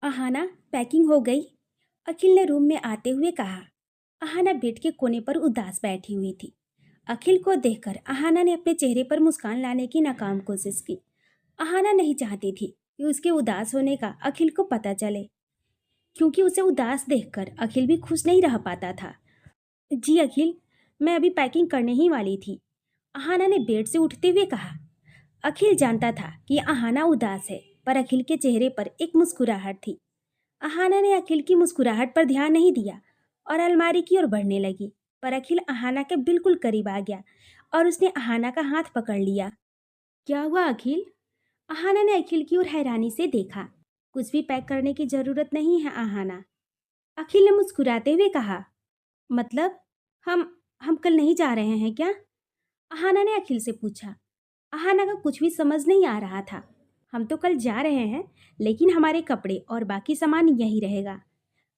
Ahana, packing हो गई? अखिल ने रूम में आते हुए कहा। अहाना बेड के कोने पर उदास बैठी हुई थी। अखिल को देखकर अहाना ने अपने चेहरे पर मुस्कान लाने की नाकाम कोशिश की। अहाना नहीं चाहती थी कि उसके उदास होने का अखिल को पता चले, क्योंकि उसे उदास देखकर अखिल भी खुश नहीं रह पाता था। जी अखिल, मैं अभी पैकिंग करने ही वाली थी, अहाना ने बेड से उठते हुए कहा। अखिल जानता था कि अहाना उदास है, पर अखिल के चेहरे पर एक मुस्कुराहट थी। अहाना ने अखिल की मुस्कुराहट पर ध्यान नहीं दिया और अलमारी की ओर बढ़ने लगी, पर अखिल अहाना के बिल्कुल करीब आ गया और उसने अहाना का हाथ पकड़ लिया। क्या हुआ अखिल? अहाना ने अखिल की ओर हैरानी से देखा। कुछ भी पैक करने की जरूरत नहीं है अहाना, अखिल ने मुस्कुराते हुए कहा। मतलब हम हम कल नहीं जा रहे हैं क्या? अहाना ने अखिल से पूछा। अहाना का कुछ भी समझ नहीं आ रहा था। हम तो कल जा रहे हैं, लेकिन हमारे कपड़े और बाकी सामान यहीं रहेगा।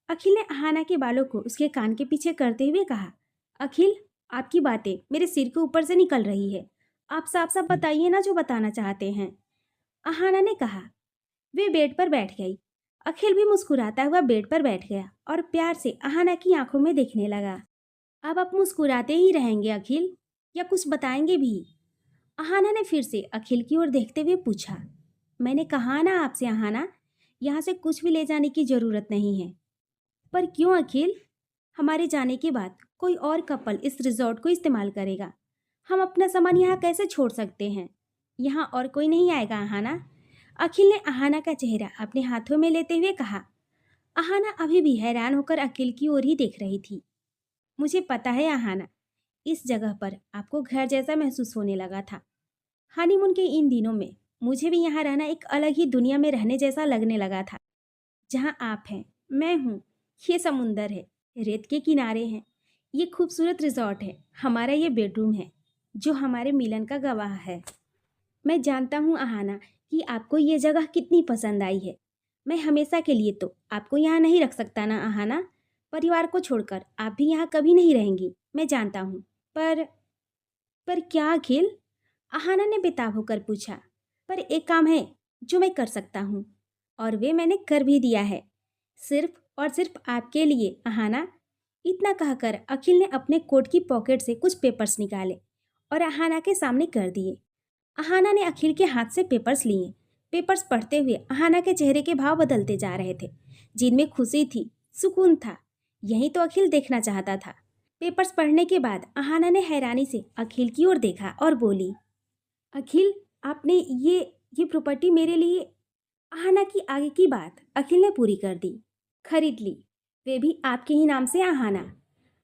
अखिल ने अहाना के बालों को उसके कान के पीछे करते हुए कहा। अखिल, आपकी बातें मेरे सिर के ऊपर से निकल रही है। आप साफ साफ बताइए ना जो बताना चाहते हैं, अहाना ने कहा। वे बेड पर बैठ गई। अखिल भी मुस्कुराता हुआ बेड पर बैठ गया और प्यार से अहाना की आंखों में देखने लगा। अब आप मुस्कुराते ही रहेंगे अखिल, या कुछ बताएंगे भी? अहाना ने फिर से अखिल की ओर देखते हुए पूछा। मैंने कहा ना आपसे अहाना, यहाँ से कुछ भी ले जाने की जरूरत नहीं है। पर क्यों अखिल? हमारे जाने के बाद कोई और कपल इस रिजॉर्ट को इस्तेमाल करेगा। हम अपना सामान यहाँ कैसे छोड़ सकते हैं? यहाँ और कोई नहीं आएगा अहाना, अखिल ने अहाना का चेहरा अपने हाथों में लेते हुए कहा। अहाना अभी भी हैरान होकर अखिल की ओर ही देख रही थी। मुझे पता है अहाना, इस जगह पर आपको घर जैसा महसूस होने लगा था। हनीमून के इन दिनों में मुझे भी यहाँ रहना एक अलग ही दुनिया में रहने जैसा लगने लगा था। जहाँ आप हैं, मैं हूँ, ये समुंदर है, रेत के किनारे हैं, ये खूबसूरत रिजॉर्ट है, हमारा ये बेडरूम है जो हमारे मिलन का गवाह है। मैं जानता हूँ अहाना कि आपको ये जगह कितनी पसंद आई है। मैं हमेशा के लिए तो आपको यहाँ नहीं रख सकता ना अहाना। परिवार को छोड़कर आप भी यहाँ कभी नहीं रहेंगी, मैं जानता हूँ। पर पर क्या अखिल? अहाना ने बेताब होकर पूछा। पर एक काम है जो मैं कर सकता हूँ, और वे मैंने कर भी दिया है, सिर्फ और सिर्फ आपके लिए अहाना। इतना कहकर अखिल ने अपने कोट की पॉकेट से कुछ पेपर्स निकाले और अहाना के सामने कर दिए। अहाना ने अखिल के हाथ से पेपर्स लिए। पेपर्स पढ़ते हुए अहाना के चेहरे के भाव बदलते जा रहे थे, जिनमें खुशी थी, सुकून था। यही तो अखिल देखना चाहता था। पेपर्स पढ़ने के बाद अहाना ने हैरानी से अखिल की ओर देखा और बोली। अखिल, आपने ये प्रॉपर्टी मेरे लिए? अहाना की आगे की बात अखिल ने पूरी कर दी। खरीद ली, वे भी आपके ही नाम से अहाना।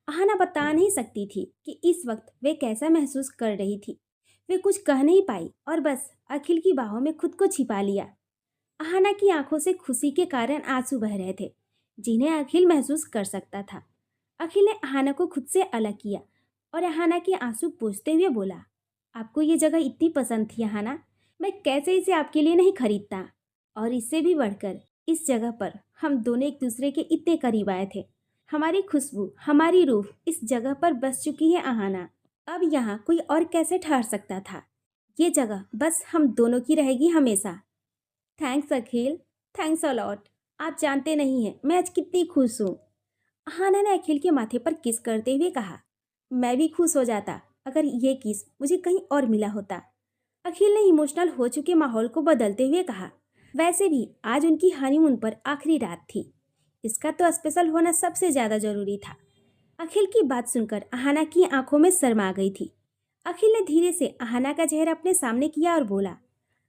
अहाना बता नहीं सकती थी कि इस वक्त वे कैसा महसूस कर रही थी। वे कुछ कह नहीं पाई और बस अखिल की बाहों में खुद को छिपा लिया। अहाना की आंखों से खुशी के कारण आंसू बह रहे थे, जिन्हें अखिल महसूस कर सकता था। अखिल ने अहाना को खुद से अलग किया और अहाना के आंसू पोंछते हुए बोला। आपको ये जगह इतनी पसंद थी अहाना, मैं कैसे इसे आपके लिए नहीं खरीदता। और इससे भी बढ़कर इस जगह पर हम दोनों एक दूसरे के इतने करीब आए थे। हमारी खुशबू, हमारी रूह इस जगह पर बस चुकी है अहाना। अब यहाँ कोई और कैसे ठहर सकता था? ये जगह बस हम दोनों की रहेगी हमेशा। Thanks Akhil, thanks a lot. आप जानते नहीं हैं मैं आज कितनी खुश हूँ, अहाना ने अखिल के माथे पर किस करते हुए कहा। मैं भी खुश हो जाता अगर ये किस मुझे कहीं और मिला होता, अखिल ने इमोशनल हो चुके माहौल को बदलते हुए कहा। वैसे भी आज उनकी हनीमून पर आखिरी रात थी, इसका तो स्पेशल होना सबसे ज़्यादा जरूरी था। अखिल की बात सुनकर अहाना की आंखों में शर्मा गई थी। अखिल ने धीरे से अहाना का चेहरा अपने सामने किया और बोला।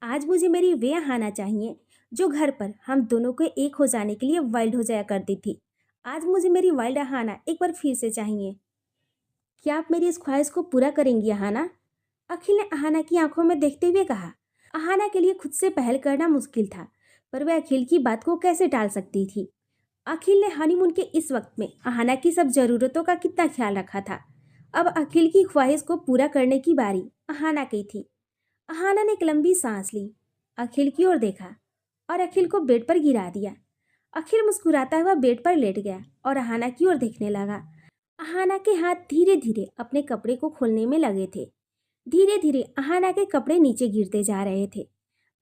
आज मुझे मेरी वे अहाना चाहिए जो घर पर हम दोनों को एक हो जाने के लिए वाइल्ड हो जाया करती थी। आज मुझे मेरी वाइल्ड अहाना एक बार फिर से चाहिए। क्या आप मेरी इस ख्वाहिश को पूरा करेंगी अहाना? अखिल ने अहाना की आंखों में देखते हुए कहा। अहाना के लिए खुद से पहल करना मुश्किल था, पर वह अखिल की बात को कैसे टाल सकती थी। अखिल ने हनीमून के इस वक्त में अहाना की सब जरूरतों का कितना ख्याल रखा था। अब अखिल की ख्वाहिश को पूरा करने की बारी अहाना की थी। अहाना ने एक लंबी सांस ली, अखिल की ओर देखा और अखिल को बेड पर गिरा दिया। अखिल मुस्कुराता हुआ बेड पर लेट गया और अहाना की ओर देखने लगा। अहाना के हाथ धीरे धीरे अपने कपड़े को खोलने में लगे थे। धीरे धीरे अहाना के कपड़े नीचे गिरते जा रहे थे।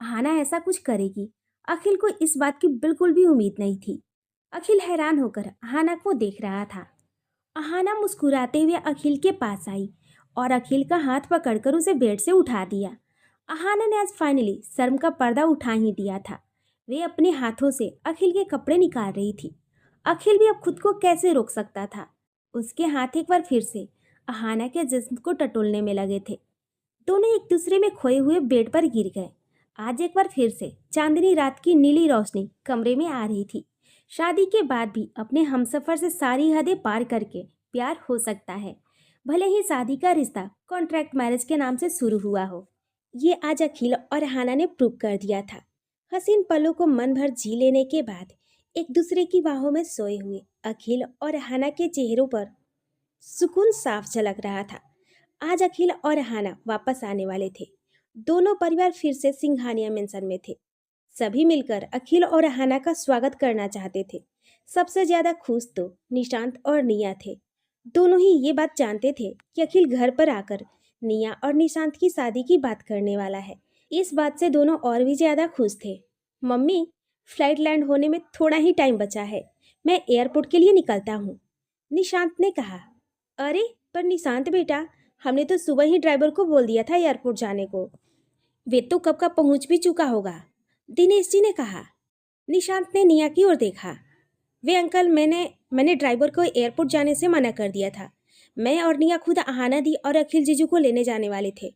अहाना ऐसा कुछ करेगी अखिल को इस बात की बिल्कुल भी उम्मीद नहीं थी। अखिल हैरान होकर अहाना को देख रहा था। अहाना मुस्कुराते हुए अखिल के पास आई और अखिल का हाथ पकड़कर उसे बेड से उठा दिया। अहाना ने आज फाइनली शर्म का पर्दा उठा ही दिया था। वे अपने हाथों से अखिल के कपड़े निकाल रही थी। अखिल भी अब खुद को कैसे रोक सकता था। उसके हाथ एक बार फिर से अहाना के जिस्म को टटोलने में लगे थे। दोनों एक दूसरे में खोए हुए बेड पर गिर गए। आज एक बार फिर से चांदनी रात की नीली रोशनी कमरे में आ रही थी। शादी के बाद भी अपने हमसफर से सारी हदें पार करके प्यार हो सकता है, भले ही शादी का रिश्ता कॉन्ट्रैक्ट मैरिज के नाम से शुरू हुआ हो। ये आज अखिल और हाना ने प्रूव कर दिया था। हसीन पलों को मन भर जी लेने के बाद एक दूसरे की बाहों में सोए हुए अखिल और हाना के चेहरों पर सुकून साफ झलक रहा था। आज अखिल और हाना वापस आने वाले थे। दोनों परिवार फिर से सिंघानिया मेंशन में थे। सभी मिलकर अखिल और हाना का स्वागत करना चाहते थे। सबसे ज्यादा खुश तो निशांत और निया थे। दोनों ही ये बात जानते थे कि अखिल घर पर आकर निया और निशांत की शादी की बात करने वाला है। इस बात से दोनों और भी ज्यादा खुश थे। मम्मी, फ्लाइट लैंड होने में थोड़ा ही टाइम बचा है, मैं एयरपोर्ट के लिए निकलता हूँ, निशांत ने कहा। अरे पर निशांत बेटा, हमने तो सुबह ही ड्राइवर को बोल दिया था एयरपोर्ट जाने को। वे तो कब का पहुंच भी चुका होगा, दिनेश जी ने कहा। निशांत ने निया की ओर देखा। वे अंकल, मैंने ड्राइवर को एयरपोर्ट जाने से मना कर दिया था। मैं और निया खुद आहाना दी और अखिल जीजू को लेने जाने वाले थे,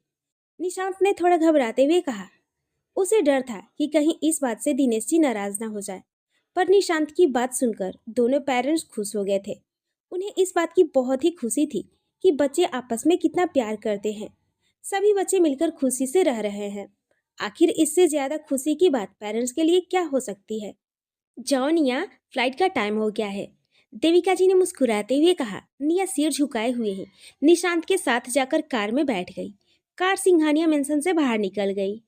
निशांत ने थोड़ा घबराते हुए कहा। उसे डर था कि कहीं इस बात से दिनेश जी नाराज ना हो जाए। पर निशांत की बात सुनकर दोनों पेरेंट्स खुश हो गए थे। उन्हें इस बात की बहुत ही खुशी थी कि बच्चे आपस में कितना प्यार करते हैं। सभी बच्चे मिलकर खुशी से रह रहे हैं। आखिर इससे ज्यादा खुशी की बात पेरेंट्स के लिए क्या हो सकती है। जाओ निया, फ्लाइट का टाइम हो गया है, देविका जी ने मुस्कुराते हुए कहा। निया सिर झुकाए हुए ही निशांत के साथ जाकर कार में बैठ गई। कार सिंघानिया मेंशन से बाहर निकल गई।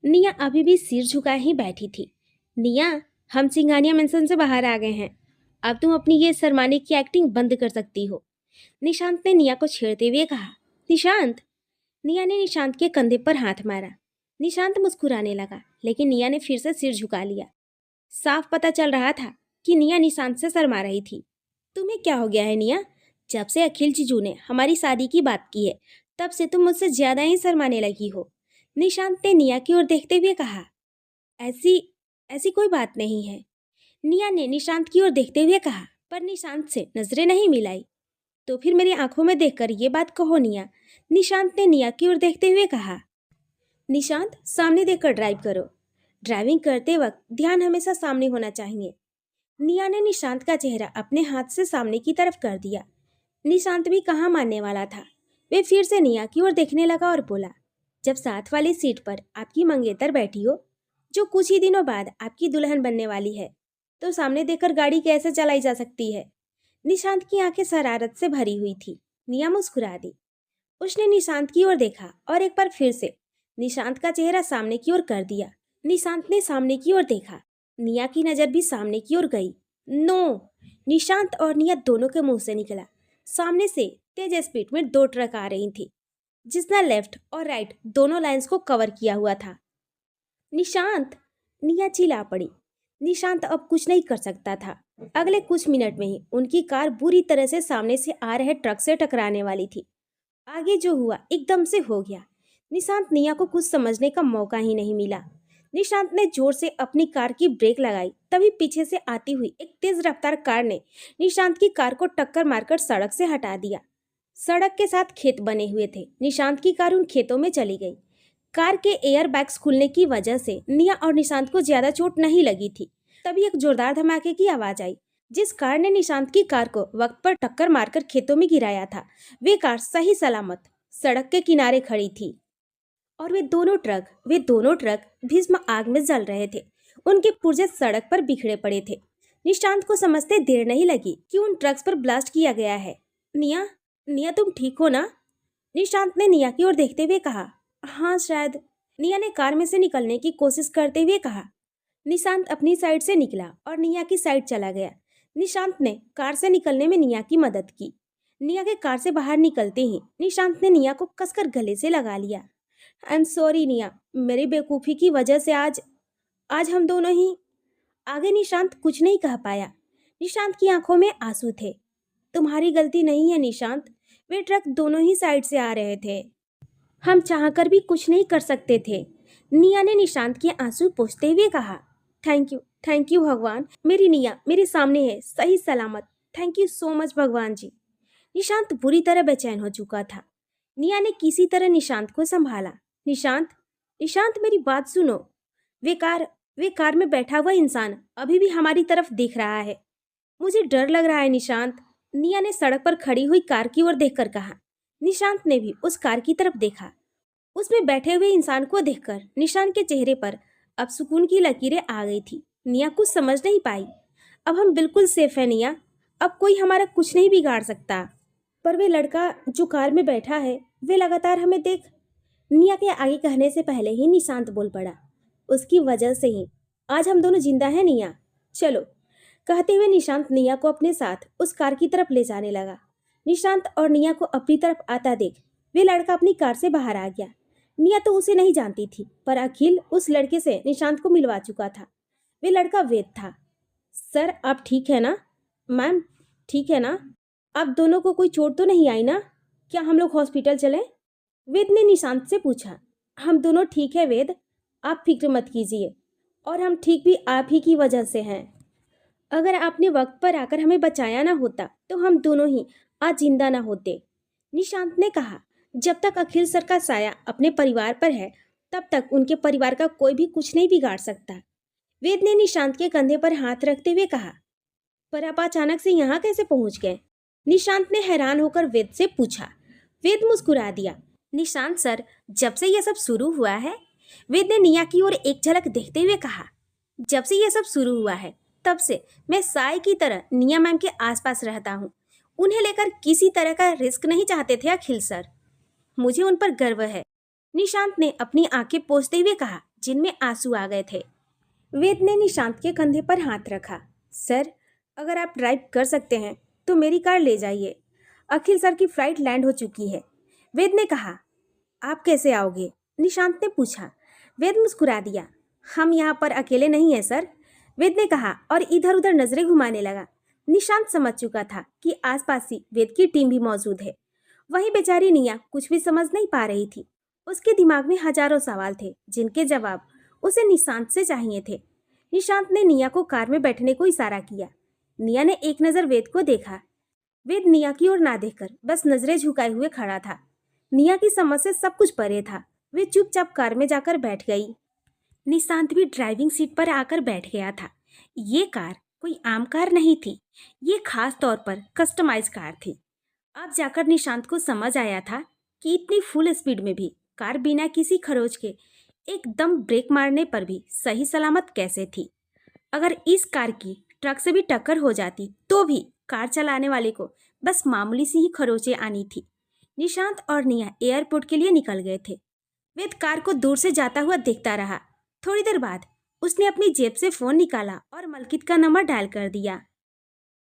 निया अभी भी सिर झुकाए ही बैठी थी। निया, हम सिंघानिया मेंशन से बाहर आ गए हैं, अब तुम अपनी ये शर्माने की एक्टिंग बंद कर सकती हो, निशांत ने निया को छेड़ते हुए कहा। निशांत, निया ने निशांत के कंधे पर हाथ मारा। निशांत मुस्कुराने लगा, लेकिन निया ने फिर से सिर झुका लिया। साफ पता चल रहा था कि निया निशांत से शर्मा रही थी। तुम्हें क्या हो गया है निया? जब से अखिल जीजू ने हमारी शादी की बात की है, तब से तुम मुझसे ज्यादा ही शर्माने लगी हो, निशांत ने निया की ओर देखते हुए कहा। ऐसी ऐसी कोई बात नहीं है, निया ने निशांत की ओर देखते हुए कहा, पर निशांत से नजरें नहीं मिलाई। तो फिर मेरी आंखों में देखकर ये बात कहो निया, निशांत ने निया की ओर देखते हुए कहा। निशांत, सामने देखकर ड्राइव करो, ड्राइविंग करते वक्त ध्यान हमेशा सामने होना चाहिए। निया ने निशांत का चेहरा अपने हाथ से सामने की तरफ कर दिया। निशांत भी कहाँ मानने वाला था। वे फिर से निया की ओर देखने लगा और बोला, जब साथ वाली सीट पर आपकी मंगेतर बैठी हो, जो कुछ ही दिनों बाद आपकी दुल्हन बनने वाली है, तो सामने देखकर गाड़ी कैसे चलाई जा सकती है। निशांत की आंखें शरारत से भरी हुई थी। निया मुस्कुरा दी। उसने निशांत की ओर देखा और एक बार फिर से निशांत का चेहरा सामने की ओर कर दिया। निशांत ने सामने की ओर देखा। निया की नजर भी सामने की ओर गई। नो, निशांत और निया दोनों के मुंह से निकला। सामने से तेज स्पीड में दो ट्रक आ रही थी, जिसने लेफ्ट और राइट दोनों लाइंस को कवर किया हुआ था। निशांत, निया चिल्ला पड़ी। निशांत अब कुछ नहीं कर सकता था। अगले कुछ मिनट में ही उनकी कार बुरी तरह से सामने से आ रहे ट्रक से टकराने वाली थी। आगे जो हुआ एकदम से हो गया। निशांत निया को कुछ समझने का मौका ही नहीं मिला। निशांत ने जोर से अपनी कार की ब्रेक लगाई, तभी पीछे से आती हुई एक तेज रफ्तार कार ने निशांत की कार को टक्कर मारकर सड़क से हटा दिया। सड़क के साथ खेत बने हुए थे। निशांत की कार उन खेतों में चली गई। कार के एयर बैग्स खुलने की वजह से निया और निशांत को ज्यादा चोट नहीं लगी थी। तभी एक जोरदार धमाके की आवाज आई। जिस कार ने निशांत की कार को वक्त पर टक्कर मारकर खेतों में गिराया था, वे कार सही सलामत सड़क के किनारे खड़ी थी। और वे दोनों ट्रक भीष्म आग में जल रहे थे। उनके पुर्जे सड़क पर बिखरे पड़े थे। निशांत को समझते देर नहीं लगी कि उन ट्रक्स पर ब्लास्ट किया गया है। निया, निया तुम ठीक हो ना? निशांत ने निया की ओर देखते हुए कहा। हाँ शायद, निया ने कार में से निकलने की कोशिश करते हुए कहा। निशांत अपनी साइड से निकला और निया की साइड चला गया। निशांत ने कार से निकलने में निया की मदद की। निया के कार से बाहर निकलते ही निशांत ने निया को कसकर गले से लगा लिया। आई एम सॉरी निया, मेरी बेवकूफ़ी की वजह से आज आज हम दोनों ही। आगे निशांत कुछ नहीं कह पाया। निशांत की आंखों में आंसू थे। तुम्हारी गलती नहीं है निशांत, वे ट्रक दोनों ही साइड से आ रहे थे। हम चाहकर भी कुछ नहीं कर सकते थे। निया ने निशांत के आंसू पोंछते हुए कहा। थैंक यू भगवान, मेरी निया मेरे सामने है, सही सलामत। थैंक यू सो मच भगवान जी। निशांत बुरी तरह बेचैन हो चुका था। निया ने किसी तरह निशांत को संभाला। निशांत, निशांत मेरी बात सुनो। वे कार में बैठा हुआ इंसान अभी भी हमारी तरफ देख रहा है। मुझे डर लग रहा है निशांत। निया ने सड़क पर खड़ी हुई कार की ओर देखकर कहा। निशांत ने भी उस कार की तरफ देखा। उसमें बैठे हुए इंसान को देखकर निशांत के चेहरे पर अब सुकून की लकीरें आ गई थी। निया कुछ समझ नहीं पाई। अब हम बिल्कुल सेफ है निया, अब कोई हमारा कुछ नहीं बिगाड़ सकता। पर वे लड़का जो कार में बैठा है, वे लगातार हमें देख। निया के आगे कहने से पहले ही निशांत बोल पड़ा। उसकी वजह से ही आज हम दोनों जिंदा हैं निया, चलो। कहते हुए निशांत निया को अपने साथ उस कार की तरफ ले जाने लगा। निशांत और निया को अपनी तरफ आता देख वे लड़का अपनी कार से बाहर आ गया। निया तो उसे नहीं जानती थी, पर अखिल उस लड़के से निशांत को मिलवा चुका था। वे लड़का वेद था। सर आप ठीक है ना? मैम ठीक है ना? आप दोनों को कोई चोट तो नहीं आई ना? क्या हम लोग हॉस्पिटल चलें? वेद ने निशांत से पूछा। हम दोनों ठीक है वेद, आप फिक्र मत कीजिए, और हम ठीक भी आप ही की वजह से हैं। अगर आपने वक्त पर आकर हमें बचाया ना होता तो हम दोनों ही आज जिंदा ना होते, निशांत ने कहा। जब तक अखिल सर का साया अपने परिवार पर है, तब तक उनके परिवार का कोई भी कुछ नहीं बिगाड़ सकता। वेद ने निशांत के कंधे पर हाथ रखते हुए कहा। पर आप अचानक से यहाँ कैसे पहुंच गए? निशांत ने हैरान होकर वेद से पूछा। वेद मुस्कुरा दिया। निशांत सर, जब से यह सब शुरू हुआ है, वेद ने निया की ओर एक झलक देखते हुए कहा। जब से यह सब शुरू हुआ है, तब से मैं साय की तरह निया मैम के आसपास रहता हूँ। उन्हें लेकर किसी तरह का रिस्क नहीं चाहते थे अखिल सर। मुझे उन पर गर्व है, निशांत ने अपनी आंखें पोंछते हुए कहा, जिनमें आंसू आ गए थे। वेद ने निशांत के कंधे पर हाथ रखा। सर, अगर आप ड्राइव कर सकते हैं तो मेरी कार ले जाइए। अखिल सर की फ्लाइट लैंड हो चुकी है, वेद ने कहा। आप कैसे आओगे? निशांत ने पूछा। वेद मुस्कुरा दिया। हम यहाँ पर अकेले नहीं हैं सर, वेद ने कहा और इधर उधर नजरें घुमाने लगा। निशांत समझ चुका था कि आसपास ही वेद की टीम भी मौजूद है। वहीं बेचारी निया कुछ भी समझ नहीं पा रही थी। उसके दिमाग में हजारों सवाल थे, जिनके जवाब उसे निशांत से चाहिए थे। निशांत ने निया को कार में बैठने को इशारा किया। निया ने एक नज़र वेद को देखा। वेद निया की ओर ना देखकर बस नजरें झुकाए हुए खड़ा था। निया की समझ से सब कुछ परे था। वे चुपचाप कार में जाकर बैठ गई। निशांत भी ड्राइविंग सीट पर आकर बैठ गया था। ये कार कोई आम कार नहीं थी, ये खास तौर पर कस्टमाइज कार थी। अब जाकर निशांत को समझ आया था कि इतनी फुल स्पीड में भी कार बिना किसी खरोच के एकदम ब्रेक मारने पर भी सही सलामत कैसे थी। अगर इस कार की ट्रक से भी टक्कर हो जाती तो भी कार चलाने वाले को बस मामूली सी ही खरोचें आनी थी। निशांत और निया एयरपोर्ट के लिए निकल गए थे। वेद कार को दूर से जाता हुआ देखता रहा। थोड़ी देर बाद उसने अपनी जेब से फोन निकाला और मलकित का नंबर डायल कर दिया।